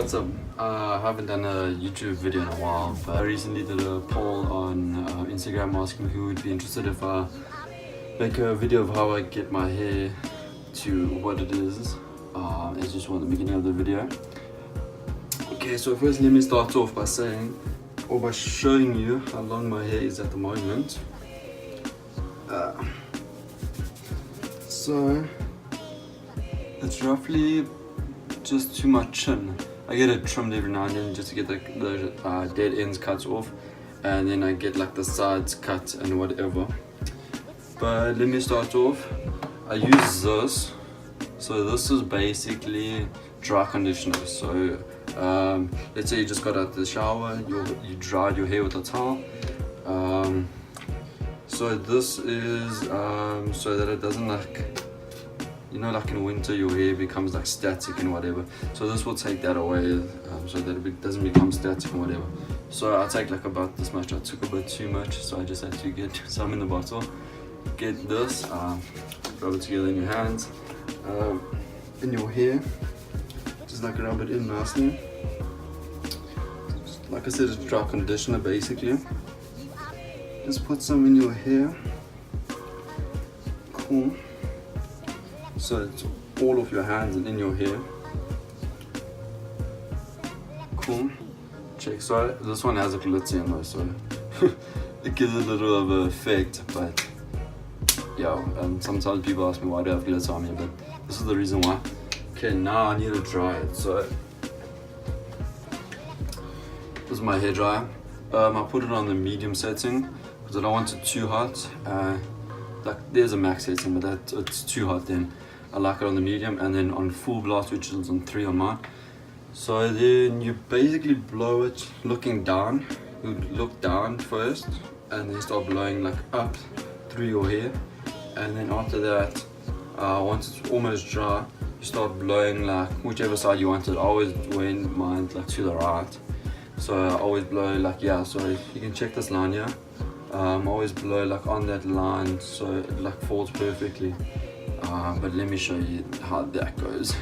what's up? I haven't done a YouTube video in a while, but I recently did a poll on Instagram asking who would be interested if I make a video of how I get my hair to what it is, as you saw at the beginning of the video. Okay, so first let me start off by saying, or by showing you how long my hair is at the moment. So it's roughly just to my chin. I get it trimmed every now and then just to get the dead ends cut off, and then I get like the sides cut and whatever. But let me start off. I use this. So this is basically dry conditioner. So let's say you just got out of the shower, you dried your hair with a towel. So this is so that it doesn't like, you know, like in winter your hair becomes like static and whatever. So this will take that away, so that it doesn't become static and whatever. So I take like about this much. I took a bit too much, so I just had to get some in the bottle. Get this, rub it together in your hands, in your hair, just like rub it in nicely. Like I said, it's dry conditioner basically. Just put some in your hair. Cool. So it's all of your hands and in your hair. Cool. Check. So this one has a glitzy in though, so it gives a little of an effect. But yeah, sometimes people ask me why do I have glitter on me, but this is the reason why. Okay, now I need to dry it. So this is my hair dryer. I put it on the medium setting because I don't want it too hot. Like there's a max setting, but it's too hot then. I like it on the medium, and then on full blast, which is on 3 on mine. So then you basically blow it looking down. You look down first, and then start blowing like up through your hair. And then after that, once it's almost dry, you start blowing like whichever side you want it. I always went mine like to the right. So I always blow like, yeah, so you can check this line here. I always blow like on that line so it like falls perfectly. But let me show you how that goes.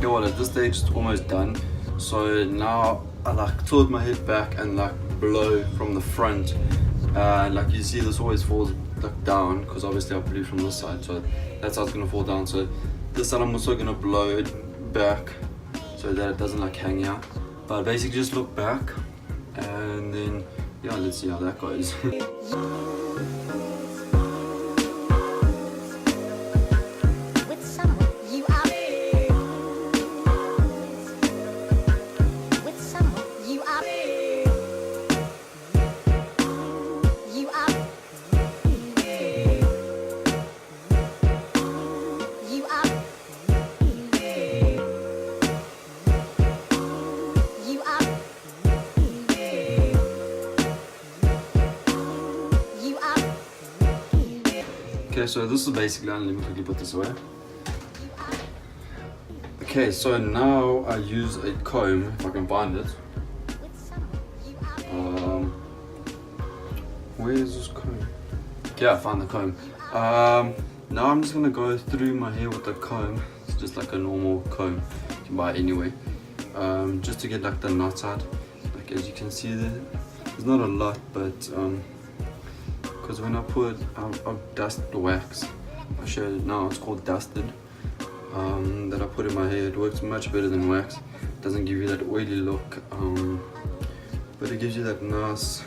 Well, at this stage it's almost done, so now I like tilt my head back and like blow from the front. Like you see, this always falls like down because obviously I blew from this side, so that's how it's gonna fall down. So this side I'm also gonna blow it back so that it doesn't like hang out. But basically just look back, and then yeah, let's see how that goes. Okay, so this is basically done. Let me quickly put this away. Okay, so now I use a comb, if I can find it. Where is this comb? Okay, I found the comb. Now I'm just gonna go through my hair with the comb. It's just like a normal comb you can buy anyway. Just to get like the knots out. Like as you can see there's not a lot, but because when I put I'll dust the wax. I'll show you now. It's called dusted. That I put in my hair. It works much better than wax. It doesn't give you that oily look, but it gives you that nice,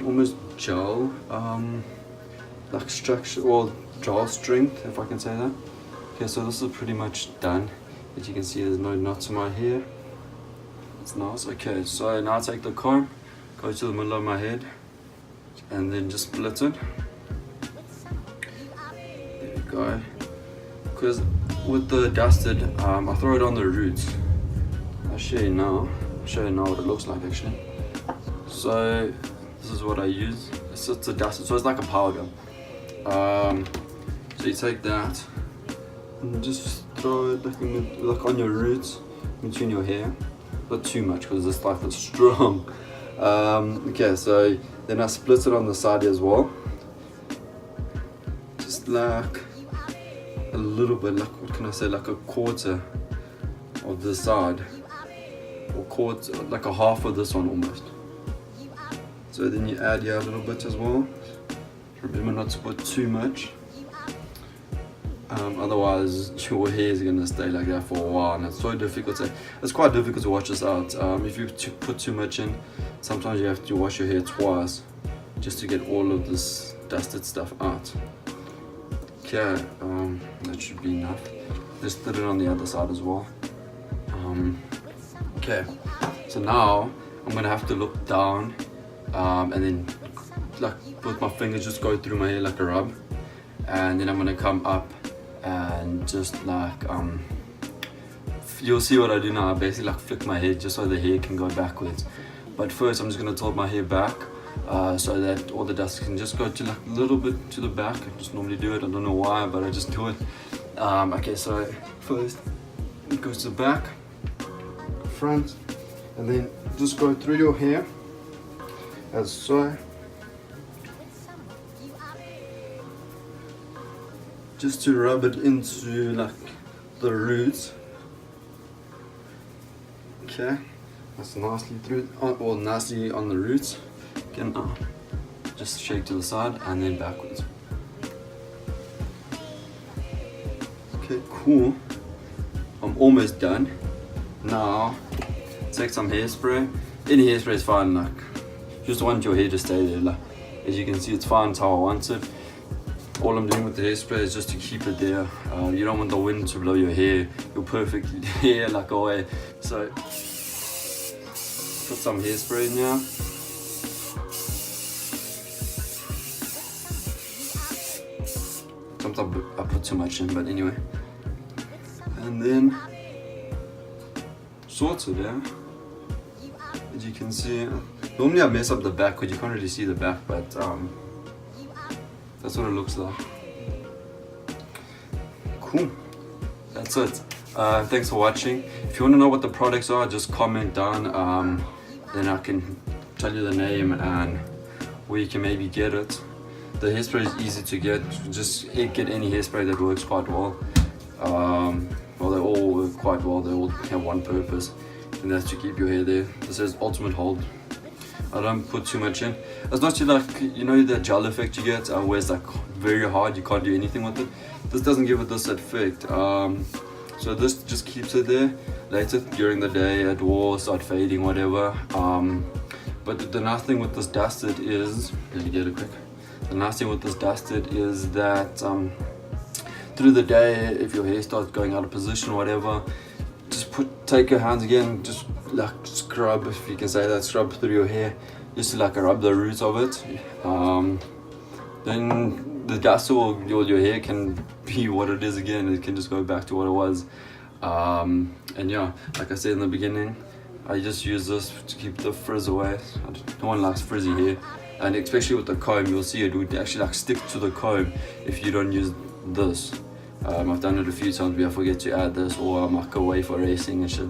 almost gel, like structure or gel strength, if I can say that. Okay, so this is pretty much done. As you can see, there's no knots in my hair. It's nice. Okay, so now I take the comb, go to the middle of my head, and then just split it. There we go. Because with the dusted, I throw it on the roots. I'll show you now. I'll show you now what it looks like actually. So this is what I use. It's a dusted, so it's like a power gun. So you take that and just throw it like on your roots, between your hair. Not too much because this stuff is strong. Okay, so then I split it on the side as well. Just like a little bit, like what can I say, like a quarter of this side, or quarter, like a half of this one almost. So then you add here a little bit as well. Remember not to put too much, otherwise your hair is gonna stay like that for a while, and it's so difficult it's quite difficult to wash this out. If you put too much in, sometimes you have to wash your hair twice just to get all of this dusted stuff out. Okay, that should be enough. Just put it on the other side as well. Okay, so now I'm gonna have to look down, and then like with my fingers just go through my hair like a rub, and then I'm gonna come up and just like you'll see what I do now. I basically like flick my head just so the hair can go backwards. But first I'm just gonna tilt my hair back, so that all the dust can just go to like a little bit to the back. I just normally do it, I don't know why, but I just do it. Okay, so first it goes to the back, front, and then just go through your hair as so, just to rub it into like the roots. Okay, that's nicely through, or nicely on the roots. Okay, now just shake to the side and then backwards. Okay, cool. I'm almost done. Now take some hairspray. Any hairspray is fine. Like, just want your hair to stay there. Like, as you can see, it's fine. It's how I want it. All I'm doing with the hairspray is just to keep it there. You don't want the wind to blow your hair, your perfect hair, like away. So put some hairspray in here. Sometimes I put too much in, but anyway. And then sort it, yeah. As you can see, normally I mess up the back because you can't really see the back, but that's what it looks like. Cool. That's it. Thanks for watching. If you want to know what the products are, just comment down. Then I can tell you the name and where you can maybe get it. The hairspray is easy to get. Just get any hairspray that works quite well. Well, they all work quite well. They all have one purpose, and that's to keep your hair there. This says ultimate hold. I don't put too much in. It's not too like, you know, the gel effect you get where it's like very hard, you can't do anything with it. This doesn't give it this effect. So this just keeps it there. Later during the day it will start fading, whatever. But the nice thing with this dusted is, let me get it quick. The nice thing with this dusted is that through the day, if your hair starts going out of position or whatever, just take your hands again, just like scrub, if you can say that, scrub through your hair, just to like rub the roots of it. Then the dust or your hair can be what it is again. It can just go back to what it was. And yeah, like I said in the beginning, I just use this to keep the frizz away. No one likes frizzy hair. and especially with the comb, you'll see it would actually like stick to the comb if you don't use this. I've done it a few times where I forget to add this, or I might go away for racing and shit.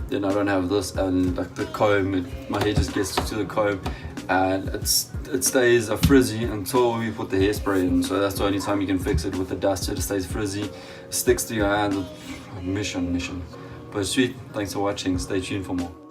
Then I don't have this, and like the comb, my hair just gets to the comb, and it stays frizzy until we put the hairspray in. So that's the only time you can fix it with the dust. It stays frizzy, sticks to your hand. Mission. But sweet, thanks for watching. Stay tuned for more.